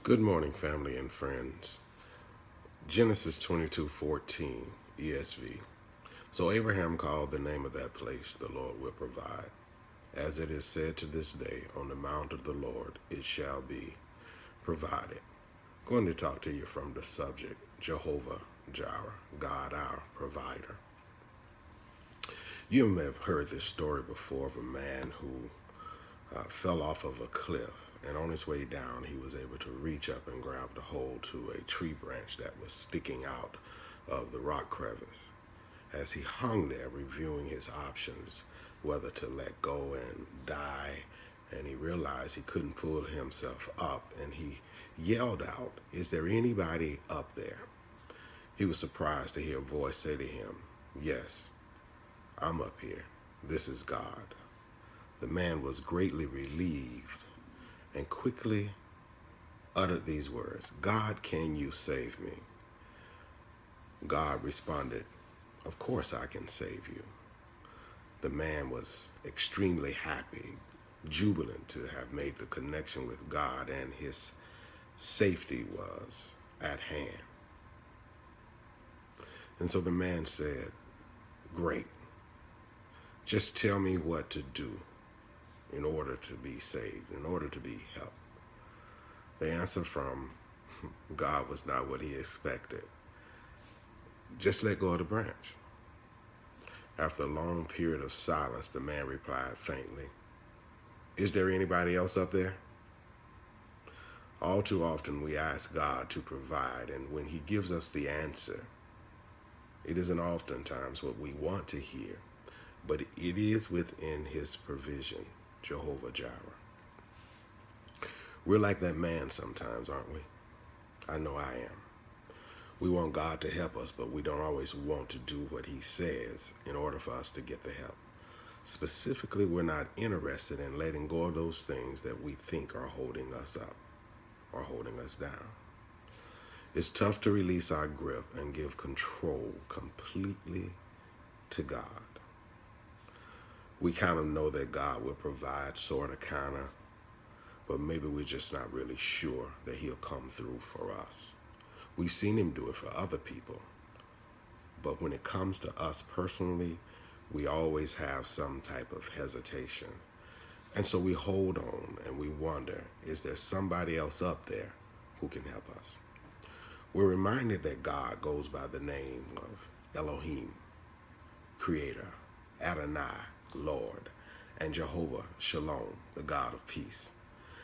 Good morning, family and friends. Genesis 22:14 ESV. So Abraham called the name of that place, the Lord will provide. As it is said to this day, on the mount of the Lord it shall be provided. I'm going to talk to you from the subject, Jehovah Jireh, God our provider. You may have heard this story before of a man who fell off of a cliff, and on his way down, he was able to reach up and grab the hold to a tree branch that was sticking out of the rock crevice. As he hung there, reviewing his options, whether to let go and die, and he realized he couldn't pull himself up, and he yelled out, "Is there anybody up there?" He was surprised to hear a voice say to him, "Yes, I'm up here. This is God." The man was greatly relieved and quickly uttered these words, "God, can you save me?" God responded, "Of course I can save you." The man was extremely happy, jubilant to have made the connection with God, and his safety was at hand. And so the man said, "Great. Just tell me what to do in order to be saved, in order to be helped." The answer from God was not what he expected. "Just let go of the branch." After a long period of silence, the man replied faintly, "Is there anybody else up there?" All too often we ask God to provide, and when he gives us the answer, it isn't oftentimes what we want to hear, but it is within his provision, Jehovah Jireh. We're like that man sometimes, aren't we? I know I am. We want God to help us, but we don't always want to do what he says in order for us to get the help. Specifically, we're not interested in letting go of those things that we think are holding us up or holding us down. It's tough to release our grip and give control completely to God. We kind of know that God will provide, sort of, kind of, but maybe we're just not really sure that he'll come through for us. We've seen him do it for other people, but when it comes to us personally, we always have some type of hesitation. And so we hold on and we wonder, is there somebody else up there who can help us? We're reminded that God goes by the name of Elohim, Creator, Adonai, Lord, and Jehovah Shalom, the God of peace.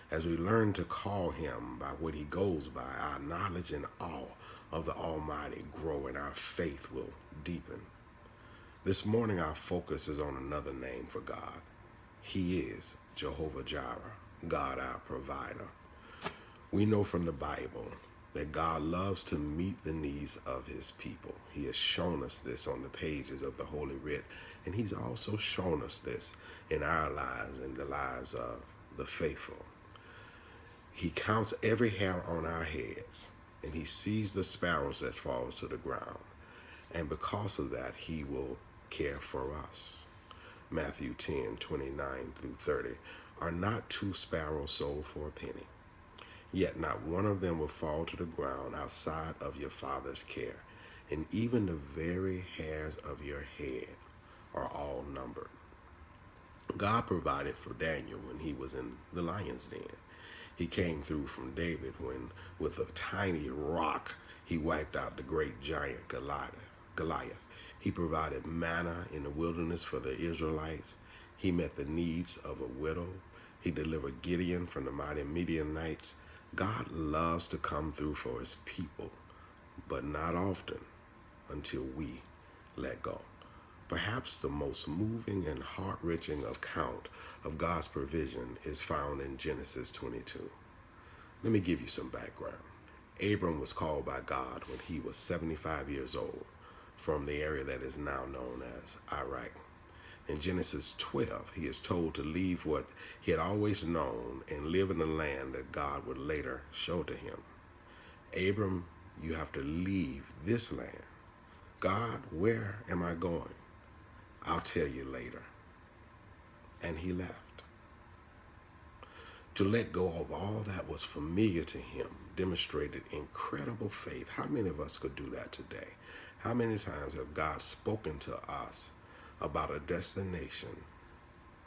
As we learn to call him by what he goes by, our knowledge and awe of the Almighty grow and our faith will deepen. This morning, our focus is on another name for God. He is Jehovah Jireh, God our provider. We know from the Bible that God loves to meet the needs of his people. He has shown us this on the pages of the Holy Writ, and he's also shown us this in our lives and the lives of the faithful. He counts every hair on our heads, and he sees the sparrows that fall to the ground. And because of that, he will care for us. Matthew 10:29-30. Are not two sparrows sold for a penny? Yet not one of them will fall to the ground outside of your Father's care. And even the very hairs of your head are all numbered. God provided for Daniel when he was in the lion's den. He came through from David when, with a tiny rock, he wiped out the great giant Goliath. He provided manna in the wilderness for the Israelites. He met the needs of a widow. He delivered Gideon from the mighty Midianites. God loves to come through for his people, but not often until we let go. Perhaps the most moving and heart-wrenching account of God's provision is found in Genesis 22. Let me give you some background. Abram was called by God when he was 75 years old from the area that is now known as Iraq. In Genesis 12, he is told to leave what he had always known and live in the land that God would later show to him. "Abram, you have to leave this land." "God, where am I going?" "I'll tell you later." And he left. to let go of all that was familiar to him, demonstrated incredible faith. How many of us could do that today? How many times have God spoken to us about a destination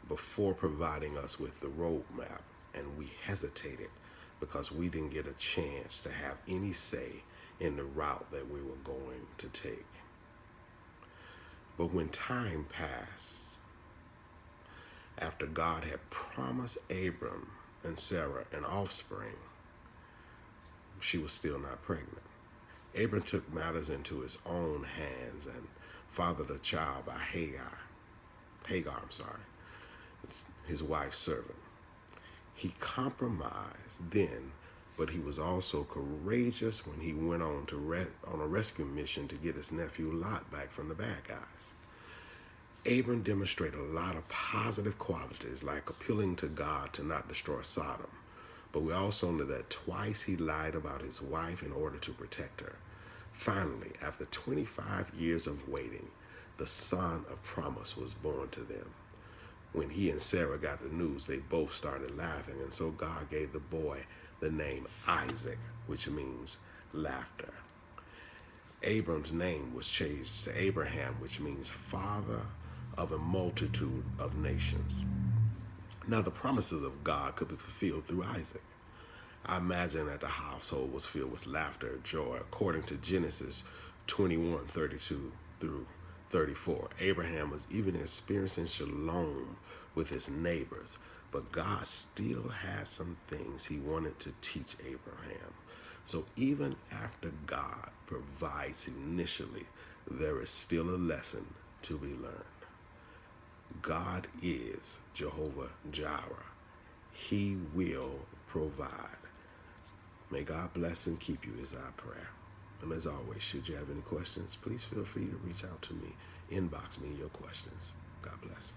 before providing us with the roadmap, and we hesitated because we didn't get a chance to have any say in the route that we were going to take? But when time passed, after God had promised Abram and Sarah an offspring, she was still not pregnant. Abram took matters into his own hands and fathered a child by Hagar, his wife's servant. He compromised then, but he was also courageous when he went on a rescue mission to get his nephew Lot back from the bad guys. Abram demonstrated a lot of positive qualities, like appealing to God to not destroy Sodom. But we also know that twice he lied about his wife in order to protect her. Finally, after 25 years of waiting, the son of promise was born to them. When he and Sarah got the news, they both started laughing, and so God gave the boy the name Isaac, which means laughter. Abram's name was changed to Abraham, which means father of a multitude of nations. Now, the promises of God could be fulfilled through Isaac. I imagine that the household was filled with laughter and joy. According to Genesis 21:32 through 34, Abraham was even experiencing shalom with his neighbors, but God still had some things he wanted to teach Abraham. So even after God provides initially, there is still a lesson to be learned. God is Jehovah Jireh. He will provide. May God bless and keep you is our prayer. And as always, should you have any questions, please feel free to reach out to me. Inbox me your questions. God bless.